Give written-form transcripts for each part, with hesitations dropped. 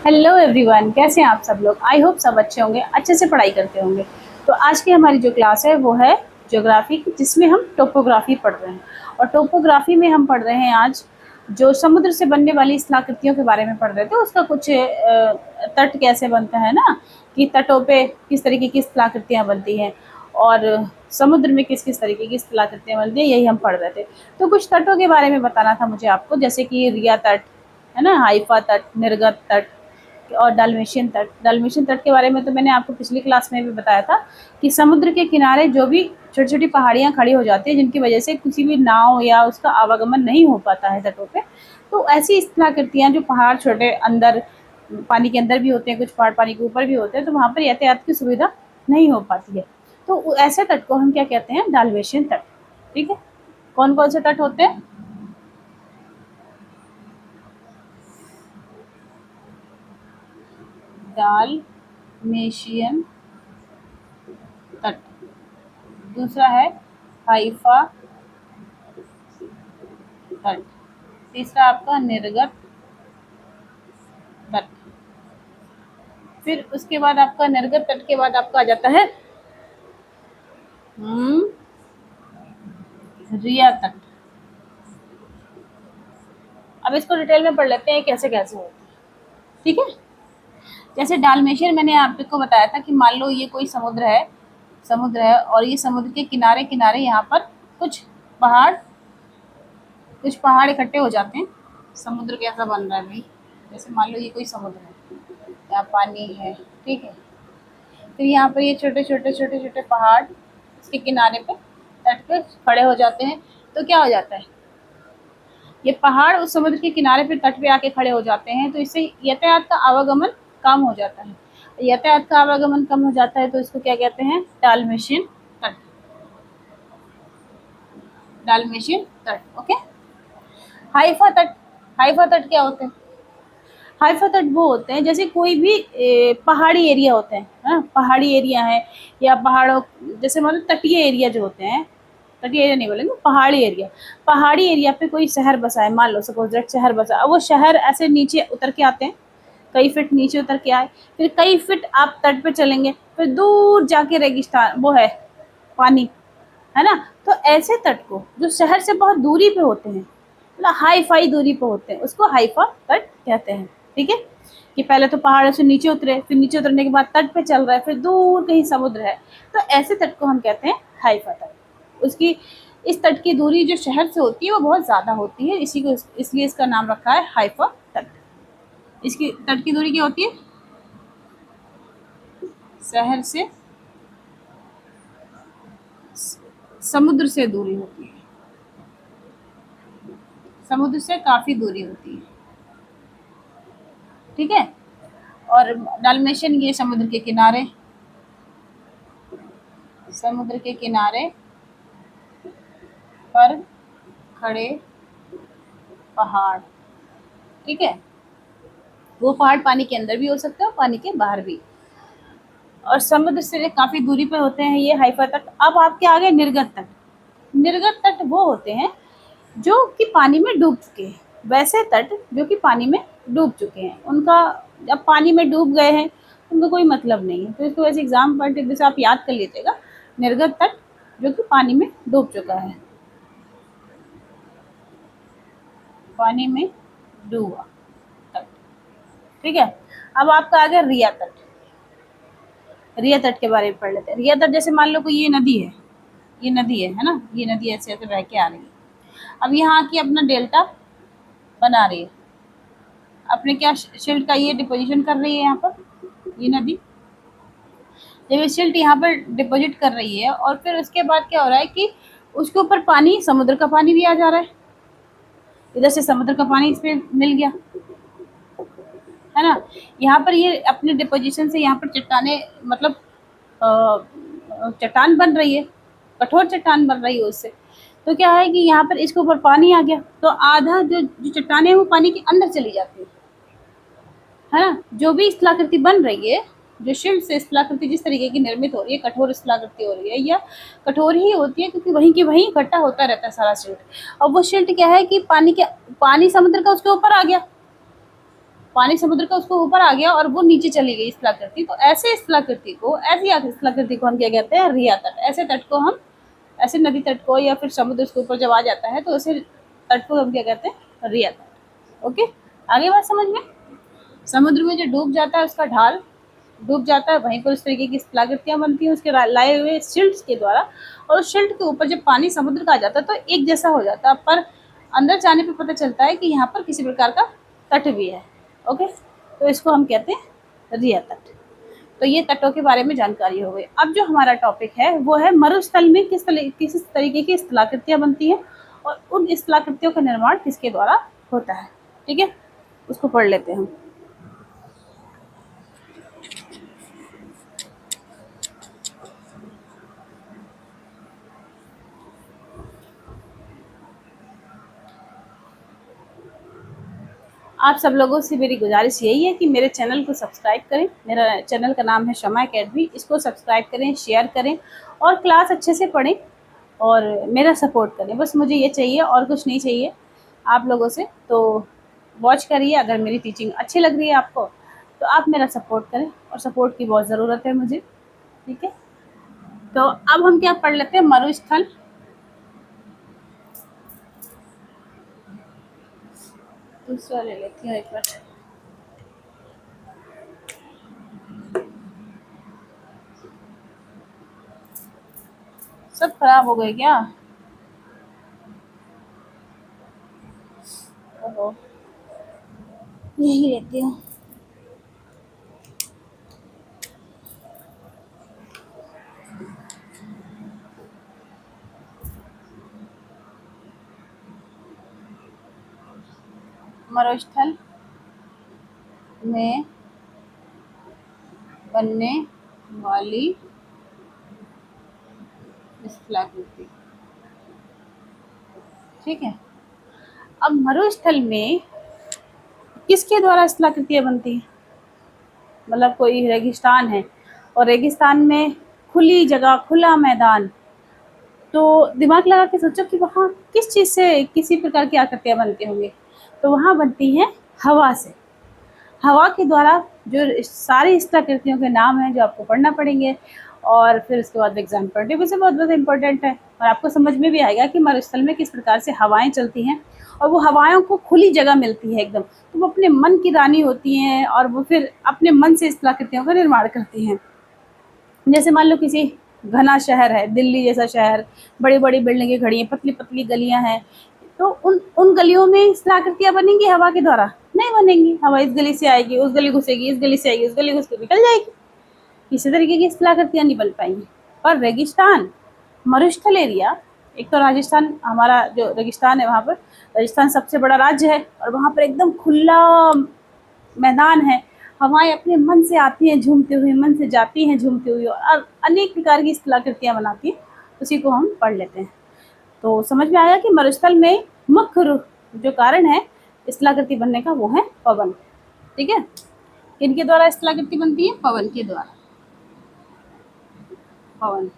Hello everyone, कैसे हैं आप सब लोग। आई होप सब अच्छे होंगे, अच्छे से पढ़ाई करते होंगे। तो आज की हमारी जो क्लास है वो है ज्योग्राफी की, जिसमें हम टोपोग्राफी पढ़ रहे हैं। और टोपोग्राफी में हम पढ़ रहे हैं आज जो समुद्र से बनने वाली स्थलाकृतियों के बारे में पढ़ रहे थे। उसका कुछ तट कैसे बनता है ना, कि तटों पे किस तरीके की स्थलाकृतियाँ बनती हैं और समुद्र में किस किस तरीके की स्थलाकृतियाँ बनती हैं, यही हम पढ़ रहे थे। तो कुछ तटों के बारे में बताना था मुझे आपको, जैसे कि रिया तट है ना, हाइफा तट, निर्गत तट और डाल्मेशियन तट। डाल्मेशियन तट के बारे में तो मैंने आपको पिछली क्लास में भी बताया था कि समुद्र के किनारे जो भी छोटी छोटी पहाड़ियाँ खड़ी हो जाती है, जिनकी वजह से किसी भी नाव या उसका आवागमन नहीं हो पाता है तटों पे, तो ऐसी स्थलाकृतियाँ जो पहाड़ छोटे अंदर पानी के अंदर भी होते हैं, कुछ पहाड़ पानी के ऊपर भी होते हैं, तो वहाँ पर यातायात की सुविधा नहीं हो पाती है। तो ऐसे तट को हम क्या कहते हैं, डाल्मेशियन तट। ठीक है, कौन कौन से तट होते हैं? डाल्मेशियन तट, दूसरा है हाइफा तट, तीसरा आपका निर्गत तट। फिर उसके बाद आपका निर्गत तट के बाद आपका आ जाता है रिया तट। अब इसको डिटेल में पढ़ लेते हैं कैसे कैसे होता है। ठीक है, जैसे डाल्मेशियन मैंने आपको बताया था कि मान लो ये कोई समुद्र है और ये समुद्र के किनारे किनारे यहाँ पर पहाड़ कुछ पहाड़ इकट्ठे हो जाते हैं। समुद्र कैसा बन रहा है भाई, जैसे मान लो ये कोई समुद्र है, यहाँ पानी है, ठीक है। फिर यहाँ पर ये छोटे छोटे छोटे छोटे पहाड़ इसके किनारे पे तट पे खड़े हो जाते हैं। तो क्या हो जाता है, ये पहाड़ उस समुद्र के किनारे पे तट पे आके खड़े हो जाते हैं, तो इससे यातायात का आवागमन कम हो जाता है। यातायात का आवागमन कम हो जाता है तो इसको क्या कहते हैं, डाल्मेशियन तट। डाल्मेशियन तट, ओके। हाइफा तट, हाइफा तट क्या होते हैं? हाइफा तट वो होते हैं जैसे कोई भी पहाड़ी एरिया होते हैं ना, पहाड़ी एरिया है या पहाड़ों, जैसे मतलब तटीय एरिया जो होते हैं, तटीय एरिया नहीं बोलेंगे, पहाड़ी एरिया। पहाड़ी एरिया पे कोई शहर बसा है, मान लो सपोज दैट शहर बसा, अब वो शहर ऐसे नीचे उतर के आते हैं, कई फीट नीचे उतर के आए, फिर कई फीट आप तट पे चलेंगे, फिर दूर जाके रेगिस्तान वो है, पानी है ना। तो ऐसे तट को जो शहर से बहुत दूरी पे होते हैं, मतलब हाई फाई दूरी पे होते हैं, उसको हाइफा तट कहते हैं। ठीक है, कि पहले तो पहाड़ से नीचे उतरे, फिर नीचे उतरने के बाद तट पे चल रहा है, फिर दूर कहीं समुद्र है, तो ऐसे तट को हम कहते हैं हाइफा तट। उसकी इस तट की दूरी जो शहर से होती है वो बहुत ज़्यादा होती है, इसी को इसलिए इसका नाम रखा है हाइफा तट। इसकी तट की दूरी क्या होती है, शहर से समुद्र से दूरी होती है, समुद्र से काफ़ी दूरी होती है। ठीक है, और डाल्मेशियन ये समुद्र के किनारे, समुद्र के किनारे पर खड़े पहाड़। ठीक है, वो पहाड़ पानी के अंदर भी हो सकते हैं और पानी के बाहर भी, और समुद्र से काफ़ी दूरी पर होते हैं ये हाइफा तट। अब आपके आगे निर्गत तट। निर्गत तट वो होते हैं जो कि पानी में डूब चुके हैं, वैसे तट जो कि पानी में डूब चुके हैं, उनका जब पानी में डूब गए हैं उनका कोई मतलब नहीं है, तो इसको वैसे एग्जाम पॉइंट जैसे आप याद कर लीजिएगा, निर्गत तट जो कि पानी में डूब चुका है, पानी में डूबा तट। ठीक है, अब आपका आ गया रिया तट। रिया तट के बारे में पढ़ लेते हैं। रिया तट जैसे मान लो कोई ये नदी है, ये नदी है ना, ये नदी ऐसे ऐसे बह के आ रही है, अब यहाँ की अपना डेल्टा बना रही है, अपने क्या शिल्ट का ये डिपोजिशन कर रही है यहाँ पर ये नदी, जब ये शिल्ट यहाँ पर डिपॉजिट कर रही है और फिर उसके बाद क्या हो रहा है कि उसके ऊपर पानी, समुद्र का पानी भी आ जा रहा है, इधर से समुद्र का पानी इस पर मिल गया है ना। यहाँ पर ये अपने डिपोजिशन से यहाँ पर चट्टाने मतलब चट्टान बन रही है, कठोर चट्टान बन रही है उससे। तो क्या है कि यहाँ पर इसके ऊपर पानी आ गया, तो आधा जो चट्टाने हैं वो पानी के अंदर चली जाती है ना। जो भी स्थलाकृति बन रही है, जो शिल्ट से स्थलाकृति जिस तरीके की निर्मित हो रही है, कठोर स्थलाकृति हो रही है या कठोर ही होती है, क्योंकि वहीं के वहीं इकट्ठा होता रहता है सारा शिल्ट। और वो शिल्ट क्या है कि पानी समुद्र का उसके ऊपर आ गया, पानी समुद्र का उसको ऊपर आ गया और वो नीचे चली गई स्थलाकृति। तो ऐसी स्थलाकृति को हम क्या कहते हैं, रिया तट। ऐसे तट को हम, ऐसे नदी तट को या फिर समुद्र उसके ऊपर जब आ जाता है तो ऐसे तट को हम क्या कहते हैं, रिया तट। ओके, आगे बात समझ में। समुद्र में जो डूब जाता है उसका ढाल डूब जाता है, वहीं पर इस तरीके की स्थलाकृतियां बनती हैं उसके लाए हुए शिल्ट के द्वारा। और उस शिल्ट के ऊपर जब पानी समुद्र का आ जाता है तो एक जैसा हो जाता है, पर अंदर जाने पर पता चलता है कि यहाँ पर किसी प्रकार का तट भी है। ओके, तो इसको हम कहते हैं रिया तट। तो ये तटों के बारे में जानकारी हो गई। अब जो हमारा टॉपिक है वो है मरुस्थल में किस तरीके की स्थलाकृतियां बनती हैं और उन स्थलाकृतियों का निर्माण किसके द्वारा होता है। ठीक है, उसको पढ़ लेते हैं हम। आप सब लोगों से मेरी गुजारिश यही है कि मेरे चैनल को सब्सक्राइब करें। मेरा चैनल का नाम है शमा अकेडमी। इसको सब्सक्राइब करें, शेयर करें और क्लास अच्छे से पढ़ें और मेरा सपोर्ट करें। बस मुझे ये चाहिए और कुछ नहीं चाहिए आप लोगों से। तो वॉच करिए, अगर मेरी टीचिंग अच्छी लग रही है आपको तो आप मेरा सपोर्ट करें, और सपोर्ट की बहुत ज़रूरत है मुझे। ठीक है, तो अब हम क्या पढ़ लेते हैं, मरुस्थल। दूसरा ले लेती हूँ, एक मिनट। सब खराब हो गए क्या? ओहो, यही लेती हूँ। मरुस्थल में बनने वाली स्थलाकृति। ठीक है, अब मरुस्थल में किसके द्वारा स्थलाकृतियां बनती हैं? मतलब कोई रेगिस्तान है और रेगिस्तान में खुली जगह, खुला मैदान, तो दिमाग लगा के सोचो कि वहाँ किस चीज़ से किसी प्रकार की आकृतियाँ बनती होंगी। तो वहाँ बनती हैं हवा से। हवा के द्वारा जो सारी स्थलाकृतियों के नाम हैं जो आपको पढ़ना पड़ेंगे, और फिर उसके बाद एग्जाम पढ़ने भी से बहुत बहुत इंपॉर्टेंट है। और आपको समझ में भी आएगा कि मरुस्थल में किस प्रकार से हवाएं चलती हैं, और वो हवाओं को खुली जगह मिलती है एकदम, तो वो अपने मन की रानी होती हैं और वो फिर अपने मन से स्थलाकृतियों का निर्माण करती हैं। जैसे मान लो किसी घना शहर है, दिल्ली जैसा शहर, बड़ी बड़ी बिल्डिंगें खड़ी हैं, पतली पतली गलियां हैं, तो उन गलियों में स्थलाकृतियां बनेंगी हवा के द्वारा? नहीं बनेंगी। हवा इस गली से आएगी, उस गली घुसेगी, इस गली से आएगी, उस गली घुस के निकल जाएगी। किसी तरीके की स्थलाकृतियां नहीं बन पाएंगी। और रेगिस्तान, मरुस्थल एरिया, एक तो राजस्थान, हमारा जो रेगिस्तान है वहाँ पर, राजस्थान सबसे बड़ा राज्य है और वहाँ पर एकदम खुला मैदान है। हवाएं अपने मन से आती हैं झूमते हुए, मन से जाती हैं झूमते हुए, और अनेक प्रकार की स्थलाकृतियां बनाती हैं। उसी को हम पढ़ लेते हैं। तो समझ में आया कि मरुस्थल में मुख्य जो कारण है स्थलाकृति बनने का वो है पवन। ठीक है, किनके द्वारा स्थलाकृति बनती है? पवन के द्वारा। पवन।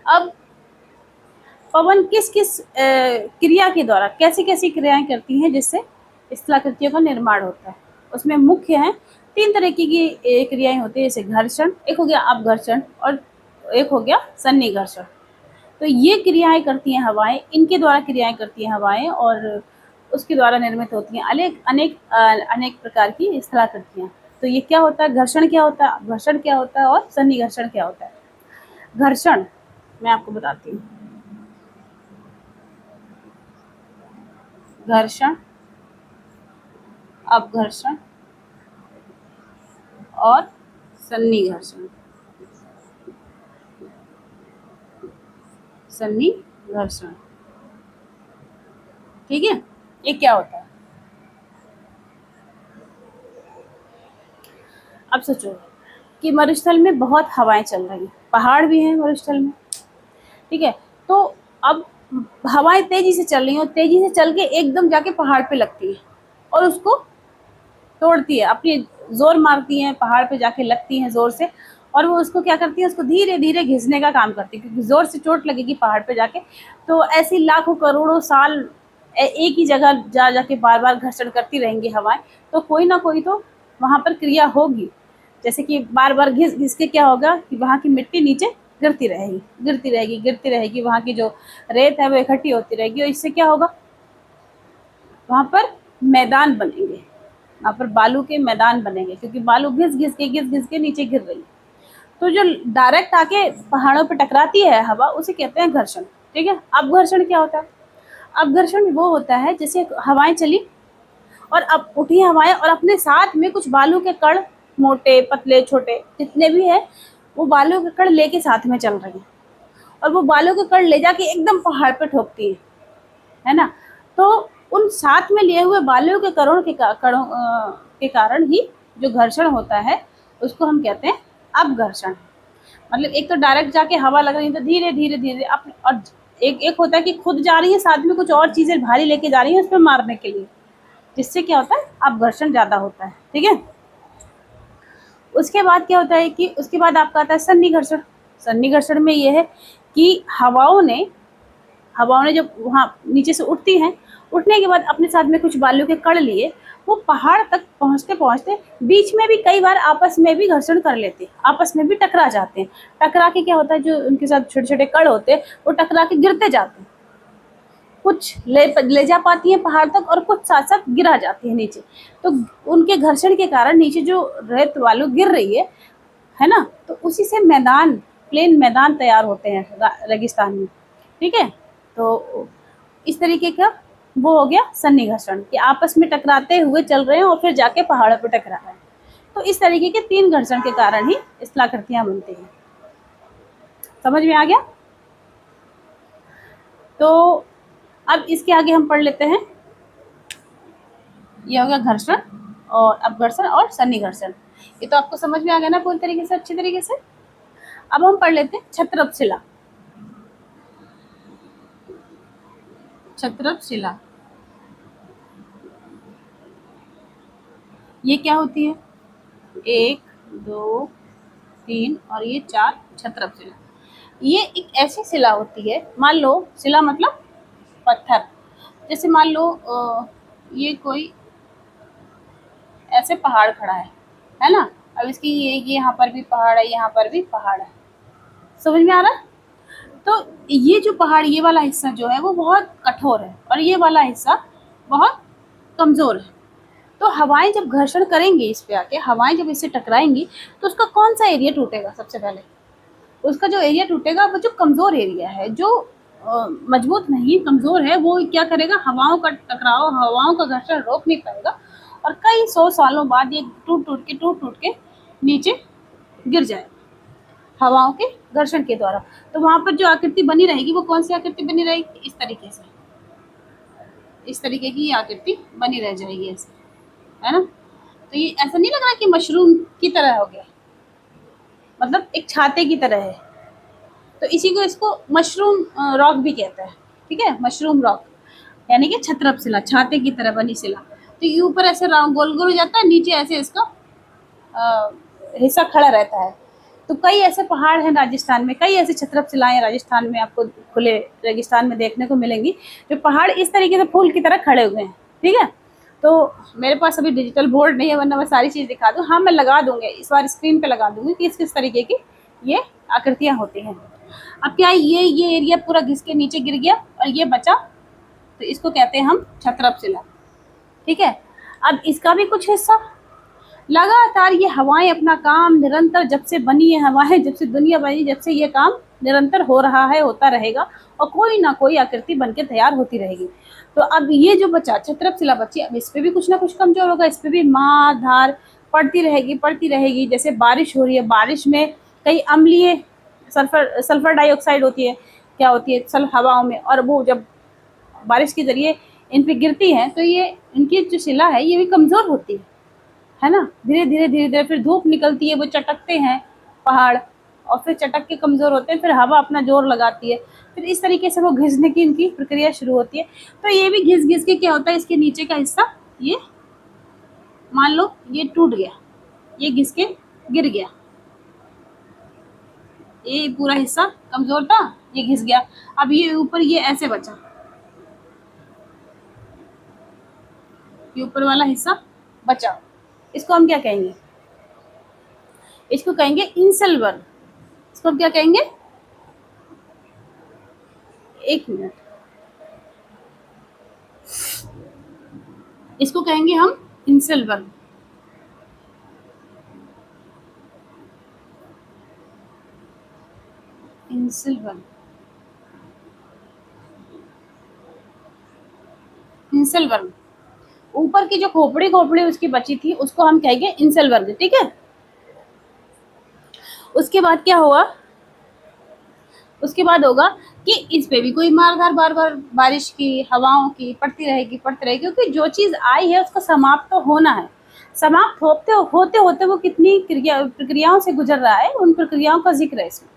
अब पवन किस किस क्रिया के द्वारा, कैसी कैसी क्रियाएं करती हैं जिससे स्थलाकृतियों का निर्माण होता है? उसमें मुख्य है 3 तरह की क्रियाएं होती है। जैसे घर्षण, एक हो गया अपघर्षण और एक हो गया सन्निघर्षण। तो ये क्रियाएं करती हैं हवाएं, इनके द्वारा क्रियाएं करती हैं हवाएं, और उसके द्वारा निर्मित होती हैं अनेक प्रकार की स्थलाकृतियां। तो ये क्या होता है, घर्षण क्या होता है, अपघर्षण क्या होता है और सन्निघर्षण क्या होता है? घर्षण मैं आपको बताती हूँ। घर्षण, अपघर्षण और सन्निघर्षण। सन्निघर्षण, ठीक है, ये क्या होता है? अब सोचो कि मरुस्थल में बहुत हवाएं चल रही हैं, पहाड़ भी हैं मरुस्थल में। ठीक है, तो अब हवाएं तेजी से चल रही हैं और तेजी से चल के एकदम जाके पहाड़ पे लगती है और उसको तोड़ती है, अपनी जोर मारती हैं, पहाड़ पे जाके लगती हैं जोर से, और वो उसको क्या करती है, उसको धीरे धीरे घिसने का काम करती है, क्योंकि जोर से चोट लगेगी पहाड़ पे जाके। तो ऐसी लाखों करोड़ों साल एक ही जगह जा जाके बार बार घर्षण करती रहेंगी हवाएं, तो कोई ना कोई तो वहाँ पर क्रिया होगी। जैसे कि बार बार घिस घिस के क्या होगा कि वहाँ की मिट्टी नीचे गिरती रहेगी, गिरती रहेगी, गिरती रहेगी, वहाँ की जो रेत है वो इकट्ठी होती रहेगी, और इससे क्या होगा, वहाँ पर मैदान बनेंगे, वहाँ पर बालू के मैदान बनेंगे, क्योंकि बालू घिस घिस के नीचे गिर रही है। तो जो डायरेक्ट आके पहाड़ों पे टकराती है हवा, उसे कहते हैं घर्षण। ठीक है। अब घर्षण क्या होता है? अब घर्षण वो होता है जैसे हवाएं चली और अब उठी हवाएं और अपने साथ में कुछ बालू के कण, मोटे पतले छोटे जितने भी है, वो बालू के कण लेके साथ में चल रही हैं, और वो बालू के कण ले जाके एकदम पहाड़ पे ठोकती है ना। तो उन साथ में लिए हुए बालू के कणों के कारण ही जो घर्षण होता है उसको हम कहते हैं अपघर्षण। मतलब एक तो डायरेक्ट जाके हवा लग रही है तो धीरे धीरे धीरे अपने, और एक होता है कि खुद जा रही है, साथ में कुछ और चीजें भारी लेके जा रही है उस पर मारने के लिए, जिससे क्या होता है, अपघर्षण ज्यादा होता है। ठीक है। उसके बाद क्या होता है कि उसके बाद आपका आता है सन्निघर्षण। सन्निघर्षण में ये है कि हवाओं ने जब वहाँ नीचे से उठती हैं, उठने के बाद अपने साथ में कुछ बालू के कण लिए, वो पहाड़ तक पहुँचते पहुँचते बीच में भी कई बार आपस में भी घर्षण कर लेते हैं, आपस में भी टकरा जाते हैं। टकरा के क्या होता है, जो उनके साथ छोटे छोटे कण होते हैं वो टकरा के गिरते जाते हैं, कुछ ले जा पाती हैं पहाड़ तक और कुछ साथ साथ गिरा जाती है नीचे। तो उनके घर्षण के कारण नीचे जो रेत बालू गिर रही है ना, तो उसी से मैदान, प्लेन मैदान तैयार होते हैं रेगिस्तान में। ठीक है। तो इस तरीके का वो हो गया सन्निघर्षण, कि आपस में टकराते हुए चल रहे हैं और फिर जाके पहाड़ों पर टकरा रहे हैं। तो इस तरीके के 3 घर्षण के कारण ही स्थलाकृतियां बनती हैं। समझ में आ गया? तो अब इसके आगे हम पढ़ लेते हैं, ये हो गया घर्षण और अपघर्षण और सन्निघर्षण। ये तो आपको समझ में आ गया ना पूरी तरीके से, अच्छी तरीके से। अब हम पढ़ लेते हैं क्षत्रप शिला। क्षत्रप शिला ये क्या होती है? 1 2 3 और ये 4 क्षत्रप शिला। ये एक ऐसी शिला होती है, मान लो शिला मतलब पत्थर, जैसे मान लो ये कोई ऐसे पहाड़ खड़ा है ना। अब इसकी ये यहाँ पर भी पहाड़ है, यहाँ पर भी पहाड़ है, समझ में आ रहा है? तो ये जो पहाड़, ये वाला हिस्सा जो है वो बहुत कठोर है और ये वाला हिस्सा बहुत कमजोर है। तो हवाएं जब घर्षण करेंगी इस पे आके, हवाएं जब इससे टकराएंगी, तो उसका कौन सा एरिया टूटेगा? सबसे पहले उसका जो एरिया टूटेगा वो जो कमजोर एरिया है, जो मजबूत नहीं कमजोर है, वो क्या करेगा, हवाओं का टकराव, हवाओं का घर्षण रोक नहीं पाएगा और कई 100 सालों बाद ये टूट टूट के नीचे गिर जाएगा हवाओं के घर्षण के द्वारा। तो वहां पर जो आकृति बनी रहेगी वो कौन सी आकृति बनी रहेगी? इस तरीके से, इस तरीके की आकृति बनी रह जाएगी ऐसे, है ना। तो ये ऐसा नहीं लग रहा कि मशरूम की तरह हो गया, मतलब एक छाते की तरह है। तो इसी को, इसको मशरूम रॉक भी कहते हैं। ठीक है, मशरूम रॉक यानी कि छत्रप शिला, छाते की तरह बनी शिला। तो ये ऊपर ऐसे राउंड गोल गोल हो जाता है, नीचे ऐसे इसका हिस्सा खड़ा रहता है। तो कई ऐसे पहाड़ हैं राजस्थान में, कई ऐसे छत्रप शिलाएं राजस्थान में आपको खुले रेगिस्तान में देखने को मिलेंगी, जो पहाड़ इस तरीके से फूल की तरह खड़े हुए हैं। ठीक है। तो मेरे पास अभी डिजिटल बोर्ड नहीं है, वरना मैं सारी चीज़ दिखा दूँ। हाँ, मैं लगा दूंगी, इस बार स्क्रीन पे लगा दूंगी कि किस तरीके की ये आकृतियाँ होती हैं। अब क्या है, ये एरिया पूरा घिस के नीचे गिर गया और ये बचा, तो इसको कहते हैं हम छत्रप शिला। ठीक है। अब इसका भी कुछ हिस्सा लगातार ये हवाएं अपना काम निरंतर, जब से बनी है हवाएं, जब से दुनिया बनी, जब से ये काम निरंतर हो रहा है, होता रहेगा और कोई ना कोई आकृति बनके तैयार होती रहेगी। तो अब ये जो बचा छत्रप शिला बची, अब इस पे भी कुछ ना कुछ कमजोर होगा, इस पे भी मार धार पड़ती रहेगी। जैसे बारिश हो रही है, बारिश में कई अम्लीय सल्फर डाइऑक्साइड होती है, क्या होती है हवाओं में, और वो जब बारिश के जरिए इन पे गिरती है तो ये इनकी जो शिला है ये भी कमजोर होती है ना। धीरे धीरे फिर धूप निकलती है, वो चटकते हैं पहाड़ और फिर चटक के कमजोर होते हैं, फिर हवा अपना जोर लगाती है, फिर इस तरीके से वो घिसने की इनकी प्रक्रिया शुरू होती है। तो ये भी घिस घिस के क्या होता है, इसके नीचे का हिस्सा ये मान लो ये टूट गया, ये घिस के गिर गया, ये पूरा हिस्सा कमजोर था, ये घिस गया। अब ये ऊपर ये ऐसे बचा, ये ऊपर वाला हिस्सा बचा, इसको हम क्या कहेंगे? इसको कहेंगे इंसल वर्ग। इसको हम क्या कहेंगे? एक मिनट, इसको कहेंगे हम इंसल वर्ग। इंसल वर्ग, इंसल वर्ग। ऊपर की जो खोपड़ी खोपड़ी उसकी बची थी उसको हम कहेंगे इंसल वर्ग, ठीक है। उसके बाद क्या होगा? उसके बाद होगा कि इस पे भी कोई मारधार बार बार बारिश की, हवाओं की पड़ती रहेगी क्योंकि जो चीज आई है उसको समाप्त तो होना है। समाप्त होते होते होते वो कितनी प्रक्रियाओं से गुजर रहा है, उन प्रक्रियाओं का जिक्र है इसमें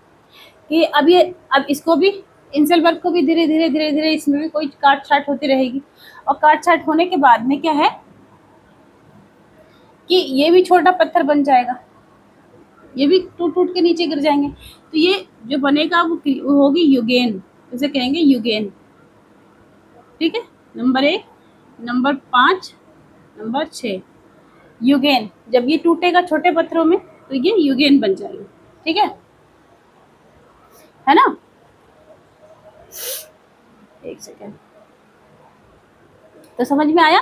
कि अब इसको भी, इंसल वर्ग को भी धीरे धीरे धीरे धीरे इसमें भी कोई काट छाट होती रहेगी। और काट छाट होने के बाद में क्या है कि ये भी छोटा पत्थर बन जाएगा, ये भी टूट टूट के नीचे गिर जाएंगे। तो ये जो बनेगा वो होगी युगेन, उसे कहेंगे युगेन, ठीक है। Number 1, number 5, number 6, Eugen. जब ये टूटेगा छोटे पत्थरों में तो ये युगेन बन जाएगा, ठीक है ना। एक सेकेंड, तो समझ में आया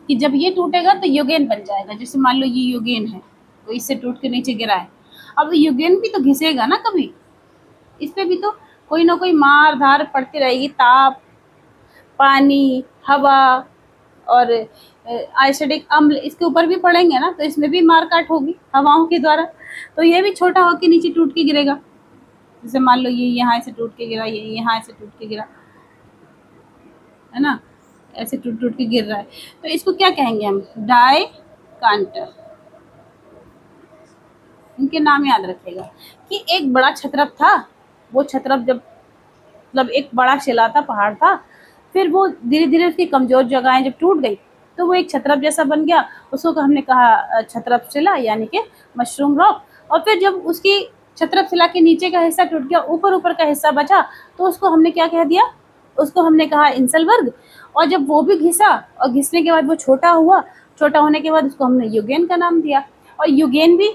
कि जब ये टूटेगा तो युगेन बन जाएगा। जैसे मान लो ये युगेन है, तो इससे टूट के नीचे गिरा है, अब युगेन भी तो घिसेगा ना कभी, इस पे भी तो कोई ना कोई मार धार पड़ती रहेगी, ताप, पानी, हवा और एसिडिक अम्ल इसके ऊपर भी पड़ेंगे ना, तो इसमें भी मार काट होगी हवाओं के द्वारा। तो ये भी छोटा होकर नीचे टूट के गिरेगा। जैसे मान लो ये यहाँ से टूट के गिरा, ये यहाँ से टूट के गिरा, है ना, ऐसे टूट टूट के गिर रहा है। तो इसको क्या कहेंगे हम? डाई कांटर। इनके नाम याद रखेगा कि एक बड़ा छत्रप था, वो छत्रप जब मतलब एक बड़ा शिला था, पहाड़ था, फिर वो धीरे धीरे उसकी कमजोर जगहें जब टूट गई तो वो एक छत्रप जैसा बन गया। उसको हमने कहा छत्रप शिला, यानी कि मशरूम रॉक। और फिर जब उसकी छत्रप शिला के नीचे का हिस्सा टूट गया, ऊपर ऊपर का हिस्सा बचा, तो उसको हमने क्या कह दिया? उसको हमने कहा इंसल वर्ग। और जब वो भी घिसा और घिसने के बाद वो छोटा हुआ, छोटा होने के बाद उसको हमने युगेन का नाम दिया। और युगेन भी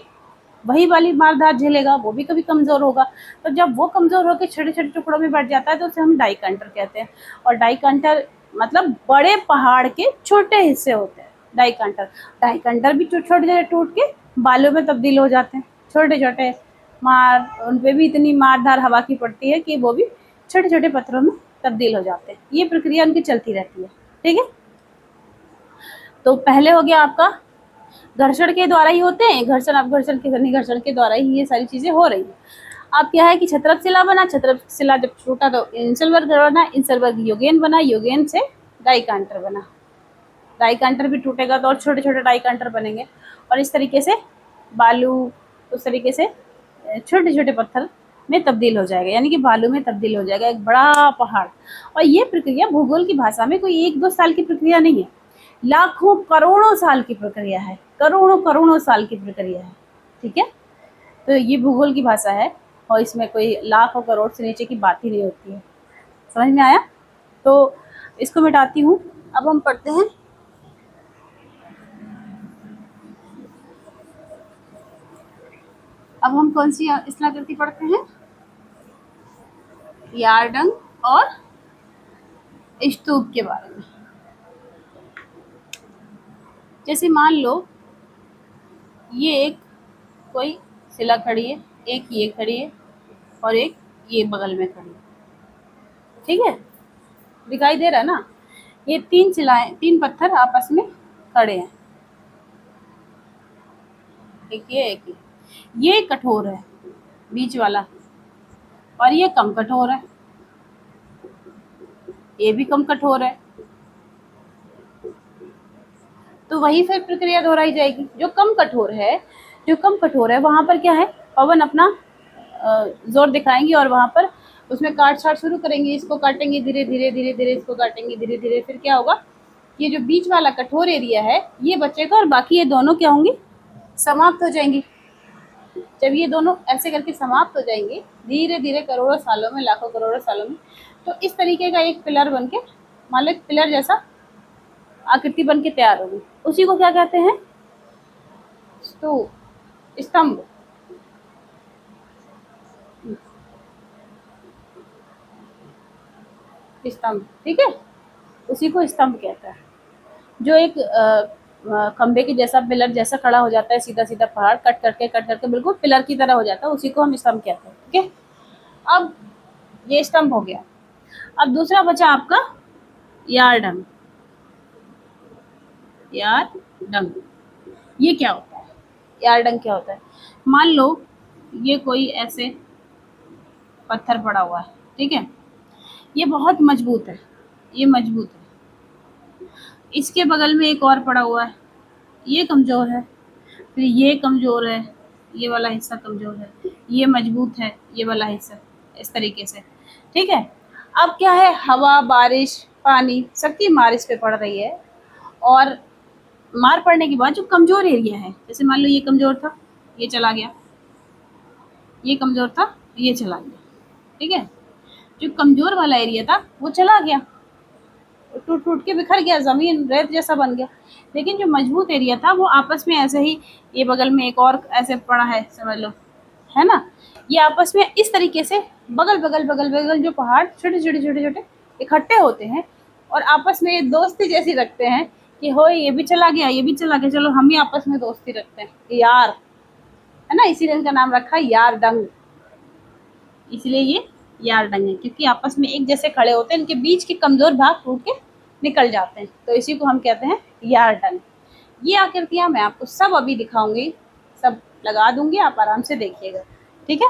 वही वाली मारधार झेलेगा, वो भी कभी कमजोर होगा। तो जब वो कमजोर होकर छोटे छोटे टुकड़ों में बढ़ जाता है तो उसे हम डाइकांटर कहते हैं। और डाइकांटर मतलब बड़े पहाड़ के छोटे हिस्से होते हैं डाइकांटर। डाइकांटर भी छोटे छोटे टूट के बालों में तब्दील हो जाते हैं, छोटे छोटे मार, उन पे भी इतनी मारधार हवा की पड़ती है कि वो भी छोटे छोटे पत्थरों में तब्दील हो जाते हैं। ये प्रक्रिया उनकी चलती रहती है, ठीक है। तो पहले हो गया आपका घर्षण के द्वारा ही होते हैं, घर्षण अपघर्षण के घर्षण के द्वारा ही ये सारी चीजें हो रही है। अब क्या है कि छत्रप शिला बना, छत्रप शिला जब टूटा तो इंसल वर्ग बना, इंसल वर्ग युगेन बना, युगेन से डाइकांटर बना। डाइकांटर भी टूटेगा तो और छोटे छोटे डाइकांटर बनेंगे, और इस तरीके से बालू उस तरीके से छोटे छोटे पत्थर में तब्दील हो जाएगा, यानी कि बालू में तब्दील हो जाएगा एक बड़ा पहाड़। और ये प्रक्रिया भूगोल की भाषा में कोई 1-2 साल की प्रक्रिया नहीं है, लाखों करोड़ों साल की प्रक्रिया है, करोड़ों करोड़ों साल की प्रक्रिया है, ठीक है। तो ये भूगोल की भाषा है और इसमें कोई लाख और करोड़ से नीचे की बात ही नहीं होती है। समझ में आया? तो इसको मिटाती हूँ। अब हम पढ़ते हैं अब हम कौन सी स्थलाकृति पढ़ते हैं? यार्डंग और स्तूप के बारे में। जैसे मान लो ये एक कोई शिला खड़ी है, एक ये खड़ी है और एक ये बगल में खड़ी है, ठीक है, दिखाई दे रहा है ना। ये 3 शिलाएं, 3 पत्थर आपस में खड़े हैं, एक ये कठोर है बीच वाला, और ये कम कठोर है, ये भी कम कठोर है। तो वही फिर प्रक्रिया दोहराई जाएगी। जो कम कठोर है वहां पर क्या है, पवन अपना जोर दिखाएंगे और वहां पर उसमें काट छाट शुरू करेंगे, इसको काटेंगे धीरे धीरे धीरे धीरे, इसको काटेंगे धीरे धीरे। फिर क्या होगा, ये जो बीच वाला कठोर एरिया है ये बचेगा और बाकी ये दोनों क्या होंगी, समाप्त हो जाएंगी। जब ये दोनों ऐसे करके समाप्त हो जाएंगे धीरे धीरे करोड़ों सालों में, लाखों करोड़ों सालों में, तो इस तरीके का एक पिलर बन के, मान लो एक पिलर जैसा आकृति बन के तैयार होगी, उसी को क्या कहते हैं? स्तूप, स्तंभ। स्तंभ, ठीक है, उसी को स्तंभ कहता है। जो एक खंबे के जैसा, पिलर जैसा खड़ा हो जाता है, सीधा सीधा पहाड़ कट करके बिल्कुल पिलर की तरह हो जाता है, उसी को हम स्तंभ कहते हैं। ठीक है, अब ये स्तंभ हो गया। अब दूसरा बचा आपका यार्डंग। यार्डंग ये क्या होता है? यार्डंग क्या होता है? मान लो ये कोई ऐसे पत्थर पड़ा हुआ है, ठीक है, ये बहुत मजबूत है, ये मजबूत है। इसके बगल में एक और पड़ा हुआ है, ये कमजोर है, फिर ये कमजोर है, ये वाला हिस्सा कमजोर है, ये मजबूत है, ये वाला हिस्सा, इस तरीके से। ठीक है, अब क्या है, हवा, बारिश, पानी सबकी मार इस पे पड़ रही है, और मार पड़ने के बाद जो कमजोर एरिया है, जैसे मान लो ये कमजोर था, ये चला गया, ये कमजोर था, ये चला गया। ठीक है, जो कमजोर वाला एरिया था वो चला गया, टूट टूट के बिखर गया, जमीन रेत जैसा बन गया। लेकिन जो मजबूत एरिया था वो आपस में ऐसे ही, ये बगल में एक और ऐसे पड़ा है, समझ लो, है ना, ये आपस में इस तरीके से बगल बगल बगल बगल जो पहाड़ छोटे छोटे छोटे छोटे इकट्ठे होते हैं, और आपस में ये दोस्ती जैसी रखते हैं कि हो ये भी चला गया, ये भी चला गया, चलो हम ही आपस में दोस्ती रखते हैं, यार, है ना, इसीलिए इनका नाम रखा यारडंग। इसलिए ये यारडंग है, क्योंकि आपस में एक जैसे खड़े होते हैं, इनके बीच के कमजोर भाग टूट के निकल जाते हैं, तो इसी को हम कहते हैं यारडंग। ये आकृतियां मैं आपको सब अभी दिखाऊंगी, सब लगा दूंगी, आप आराम से देखिएगा। ठीक है,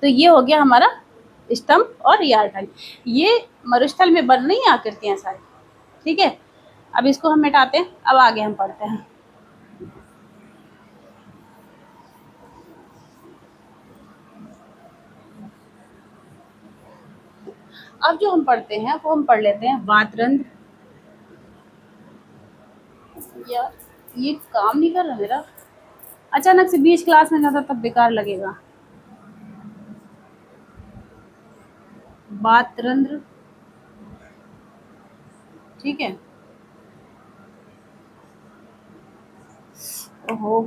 तो ये हो गया हमारा स्तंभ और यारडंग। ये मरुस्थल में बन रही आकृतियां सारी। ठीक है, अब इसको हम मिटाते हैं, अब आगे हम पढ़ते हैं। अब जो हम पढ़ते हैं वो हम पढ़ लेते हैं वातरंध्र। यार ये काम नहीं कर रहा मेरा, अचानक से बीच क्लास में जाता तब बेकार लगेगा। वातरंध्र, ठीक है, ओहो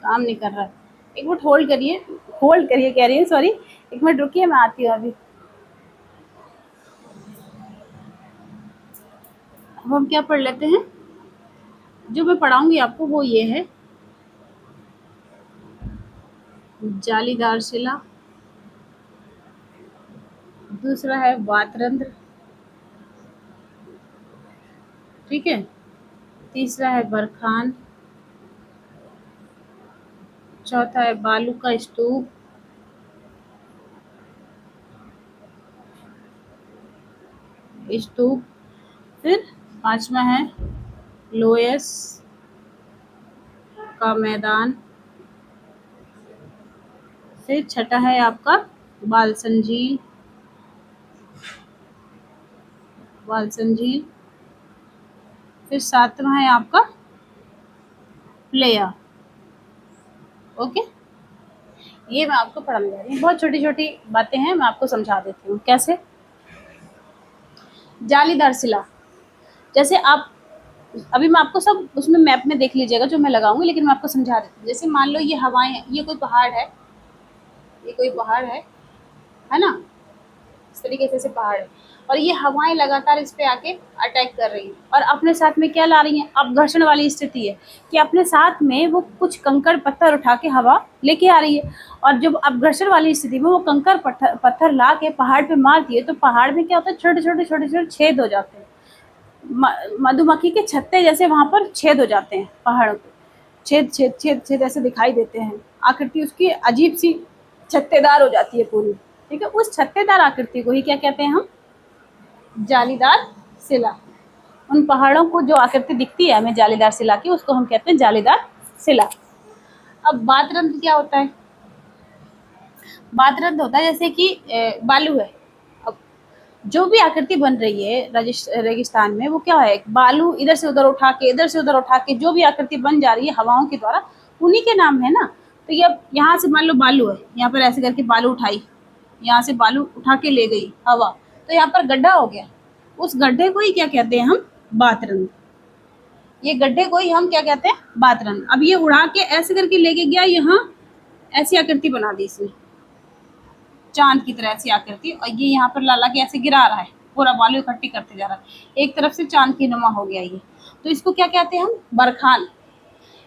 काम नहीं कर रहा है, एक मिनट होल्ड करिए, होल्ड करिए कह रही है, सॉरी, एक मिनट रुकिए, मैं आती हूँ अभी। अब हम क्या पढ़ लेते हैं, जो मैं पढ़ाऊंगी आपको वो ये है जालीदार शिला, दूसरा है वातरंध्र, ठीक है, तीसरा है बरखान, चौथा है बालू का स्तूप, फिर पांचवा है लोयस का मैदान, फिर छठा है आपका बालसंजील, फिर सातवां है आपका प्लेया। ओके, ये मैं आपको पढ़ाने जा रही हूँ, बहुत छोटी छोटी बातें हैं, मैं आपको समझा देती हूँ कैसे। जालीदार शिला, जैसे आप अभी मैं आपको सब उसमें मैप में देख लीजिएगा जो मैं लगाऊंगी, लेकिन मैं आपको समझा देती हूँ। जैसे मान लो ये हवाएं हैं, ये कोई पहाड़ है, ये कोई पहाड़ है ना, इस तरीके से पहाड़ है, और ये हवाएं लगातार इस पे आके अटैक कर रही हैं, और अपने साथ में क्या ला रही हैं, अपघर्षण वाली स्थिति है कि अपने साथ में वो कुछ कंकड़ पत्थर उठा के हवा लेके आ रही है, और जब अपघर्षण वाली स्थिति में वो कंकड़ पत्थर ला के पहाड़ पे मारती है, तो पहाड़ में क्या होता है, छोटे छोटे छोटे छोटे छेद हो जाते हैं, मधुमक्खी के छत्ते जैसे वहां पर छेद हो जाते हैं, पहाड़ों पे छेद छेद छेद छेद ऐसे दिखाई देते हैं, आकृति उसकी अजीब सी छत्तेदार हो जाती है पूरी। ठीक है, उस छत्तेदार आकृति को ही क्या कहते हैं हम, जालीदार शिला। उन पहाड़ों को जो आकृति दिखती है हमें जालीदार शिला की, उसको हम कहते हैं जालीदार शिला। अब वातरंध्र क्या होता है, वातरंध्र होता है जैसे कि बालू है, अब जो भी आकृति बन रही है रेगिस्तान में, वो क्या है, बालू इधर से उधर उठा के, इधर से उधर उठा के जो भी आकृति बन जा रही है हवाओं के द्वारा, उन्हीं के नाम है ना। तो ये यहाँ से मान लो बालू है, यहाँ पर ऐसे करके बालू उठाई, यहाँ से बालू उठा के ले गई हवा, तो यहाँ पर गड्ढा हो गया, उस गड्ढे को ही क्या कहते हैं हम, बातरंग। ये गड्ढे को ही हम क्या कहते हैं, बातरंग। अब ये उड़ा के ऐसे करके लेके गया, यहाँ ऐसी आकृति बना दी इसने, चांद की तरह ऐसी आकृति, और ये यहाँ पर लाला के ऐसे गिरा रहा है, पूरा बालू इकट्ठी करते जा रहा है, एक तरफ से चांद की नुमा हो गया ये। तो इसको क्या कहते हैं हम, बरखान।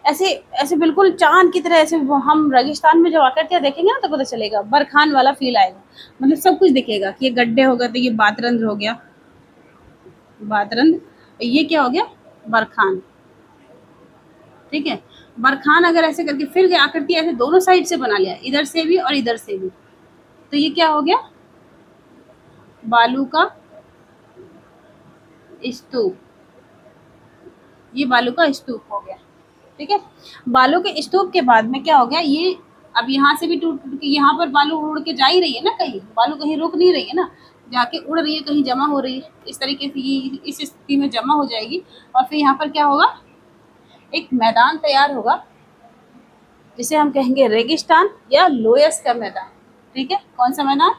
ऐसे ऐसे बिल्कुल चांद की तरह ऐसे हम रेगिस्तान में जब आकृतियां देखेंगे ना तो पता चलेगा, बरखान वाला फील आएगा, मतलब सब कुछ दिखेगा कि ये गड्ढे हो गए, तो ये बातरंद हो गया, बातरंद, ये क्या हो गया, बरखान। ठीक है, बरखान अगर ऐसे करके फिर आकृति ऐसे दोनों साइड से बना लिया, इधर से भी और इधर से भी, तो ये क्या हो गया, बालू का स्तूप। ये बालू का स्तूप हो गया। ठीक है, बालू के स्तूप के बाद में क्या हो गया, ये अब यहाँ से भी टूट टूट के यहाँ पर बालू उड़ के जा ही रही है ना, कहीं बालू कहीं रुक नहीं रही है ना, जाके उड़ रही है, कहीं जमा हो रही है, इस तरीके से ये इस स्थिति में जमा हो जाएगी, और फिर यहाँ पर क्या होगा, एक मैदान तैयार होगा, जिसे हम कहेंगे रेगिस्तान या लोयस का मैदान। ठीक है, कौन सा मैदान,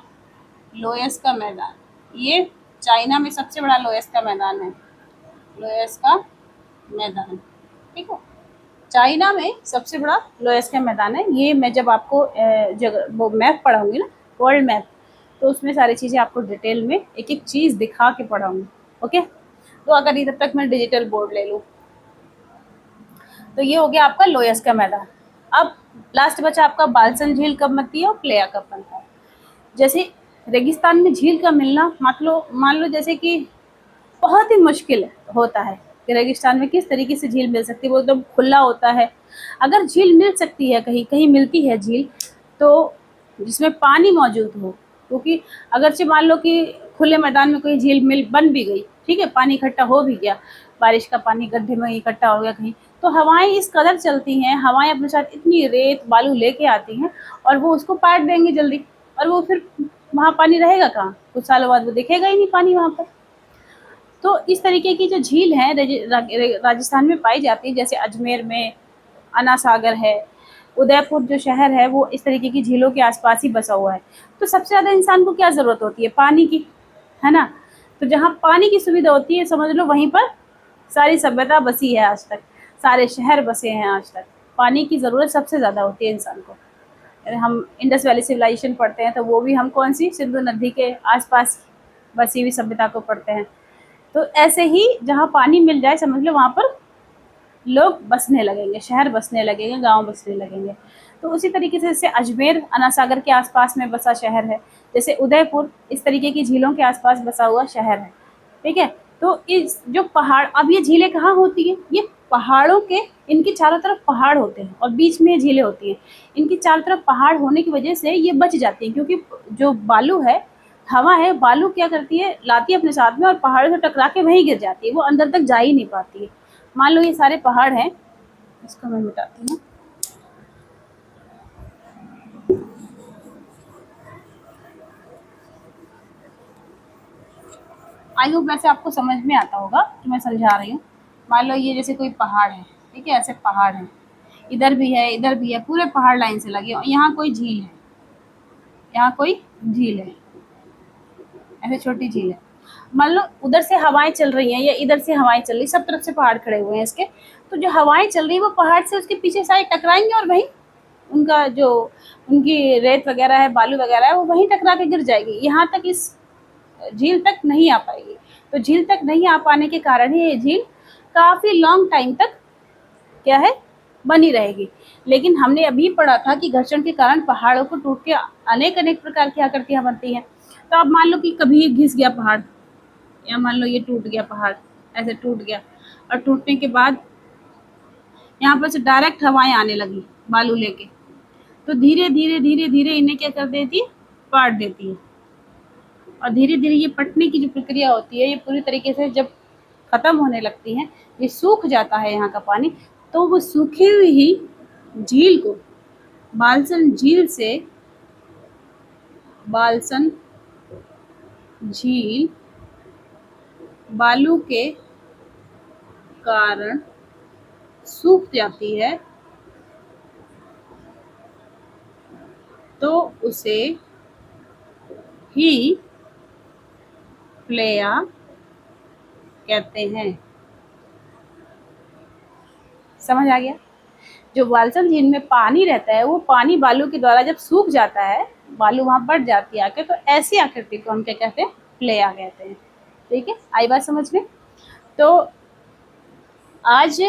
लोयस का मैदान। ये चाइना में सबसे बड़ा लोयस का मैदान है, लोयस का मैदान। ठीक है, चाइना में सबसे बड़ा लोयस का मैदान है ये। मैं जब आपको जगह वो मैप पढ़ाऊंगी ना, वर्ल्ड मैप, तो उसमें सारी चीज़ें आपको डिटेल में एक एक चीज़ दिखा के पढ़ाऊंगी। ओके, तो अगर इधर तक मैं डिजिटल बोर्ड ले लूँ, तो ये हो गया आपका लोयस का मैदान। अब लास्ट बचा आपका बालसन झील कब बनती है और प्लेया कब बनता है। जैसे रेगिस्तान में झील का मिलना, मान लो जैसे कि बहुत ही मुश्किल होता है कि रेगिस्तान में किस तरीके से झील मिल सकती है, वो एकदम खुला होता है। अगर झील मिल सकती है, कहीं कहीं मिलती है झील, तो जिसमें पानी मौजूद हो, क्योंकि अगरचे मान लो कि खुले मैदान में कोई झील मिल बन भी गई, ठीक है, पानी इकट्ठा हो भी गया, बारिश का पानी गड्ढे में इकट्ठा हो गया कहीं, तो हवाएं इस कदर चलती हैं, हवाएं अपने साथ इतनी रेत बालू लेके आती हैं, और वो उसको पाट देंगे जल्दी, और वो फिर वहाँ पानी रहेगा कहाँ, कुछ सालों बाद वो दिखेगा ही नहीं पानी वहाँ पर। तो इस तरीके की जो झील है राजस्थान में पाई जाती है, जैसे अजमेर में अन्ना सागर है, उदयपुर जो शहर है वो इस तरीके की झीलों के आसपास ही बसा हुआ है। तो सबसे ज़्यादा इंसान को क्या ज़रूरत होती है, पानी की, है ना। तो जहाँ पानी की सुविधा होती है, समझ लो वहीं पर सारी सभ्यता बसी है आज तक, सारे शहर बसे हैं आज तक। पानी की ज़रूरत सबसे ज़्यादा होती है इंसान को। हम इंडस वैली सिविलाइजेशन पढ़ते हैं, तो वो भी हम कौन सी, सिंधु नदी के आसपास बसी हुई सभ्यता को पढ़ते हैं। तो ऐसे ही जहाँ पानी मिल जाए, समझ लो वहाँ पर लोग बसने लगेंगे, शहर बसने लगेंगे, गांव बसने लगेंगे। तो उसी तरीके से जैसे अजमेर अन्ना सागर के आसपास में बसा शहर है, जैसे उदयपुर इस तरीके की झीलों के आसपास बसा हुआ शहर है। ठीक है, तो इस जो पहाड़, अब ये झीलें कहाँ होती हैं, ये पहाड़ों के, इनके चारों तरफ पहाड़ होते हैं और बीच में झीलें होती हैं। इनकी चारों तरफ पहाड़ होने की वजह से ये बच जाती हैं, क्योंकि जो बालू है, हवा है, बालू क्या करती है, लाती है अपने साथ में और पहाड़ों से टकरा के वहीं गिर जाती है, वो अंदर तक जा ही नहीं पाती है। मान लो ये सारे पहाड़ हैं, इसको मैं मिटाती हूँ। आई होप वैसे आपको समझ में आता होगा कि मैं समझा रही हूँ। मान लो ये जैसे कोई पहाड़ है, ठीक है, ऐसे पहाड़ है, इधर भी है, इधर भी है, पूरे पहाड़ लाइन से लगे, और यहाँ कोई झील है, यहाँ कोई झील है, ऐसे छोटी झील है। मान लो उधर से हवाएं चल रही हैं या इधर से हवाएं चल रही, सब तरफ से पहाड़ खड़े हुए हैं इसके, तो जो हवाएं चल रही है वो पहाड़ से उसके पीछे साइड टकराएंगे, और वहीं उनका जो उनकी रेत वगैरह है, बालू वगैरह है, वो वहीं टकरा के गिर जाएगी, यहाँ तक इस झील तक नहीं आ पाएगी। तो झील तक नहीं आ पाने के कारण ही ये झील काफ़ी लॉन्ग टाइम तक क्या है, बनी रहेगी। लेकिन हमने अभी पढ़ा था कि घर्षण के कारण पहाड़ों को टूट के अनेक अनेक प्रकार की आकृतियाँ बनती हैं। तो अब मान लो कि कभी घिस गया पहाड़, या मान लो ये टूट गया पहाड़, ऐसे टूट गया, और टूटने के बाद यहाँ पर से डायरेक्ट हवाएं आने लगी बालू लेके, तो धीरे धीरे धीरे धीरे इन्हें क्या कर देती है, पाट देती है। और धीरे धीरे ये पटने की जो प्रक्रिया होती है, ये पूरी तरीके से जब ख़त्म होने लगती है, ये सूख जाता है यहाँ का पानी, तो वो सूखी हुई ही झील को बालसन झील से, बालसन झील बालू के कारण सूख जाती है, तो उसे ही प्लेया कहते हैं। समझ आ गया? जो बालसम झील में पानी रहता है वो पानी बालू के द्वारा जब सूख जाता है, बालू वहाँ बढ़ जाती है आके, तो ऐसी आकृति को हम क्या कहते हैं? प्लेया कहते हैं। ठीक है, आई बात समझ में? तो आज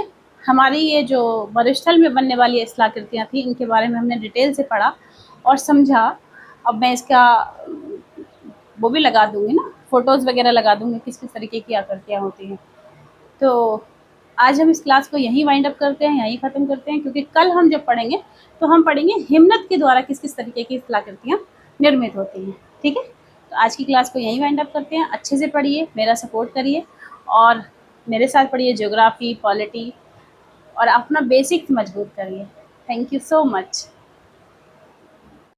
हमारी ये जो मरुस्थल में बनने वाली ये स्थलाकृतियाँ थी, इनके बारे में हमने डिटेल से पढ़ा और समझा। अब मैं इसका वो भी लगा दूंगी ना, फोटोज़ वगैरह लगा दूंगी किस किस तरीके की आकृतियाँ होती हैं। तो आज हम इस क्लास को यहीं वाइंड अप करते हैं, यहीं ख़त्म करते हैं, क्योंकि कल हम जब पढ़ेंगे तो हम पढ़ेंगे हिमनद के द्वारा किस किस तरीके की स्थलाकृतियाँ निर्मित होती हैं। ठीक है, तो आज की क्लास को यहीं वाइंड अप करते हैं। अच्छे से पढ़िए, मेरा सपोर्ट करिए और मेरे साथ पढ़िए ज्योग्राफी, पॉलिटी, और अपना बेसिक्स मजबूत करिए। Thank you so much.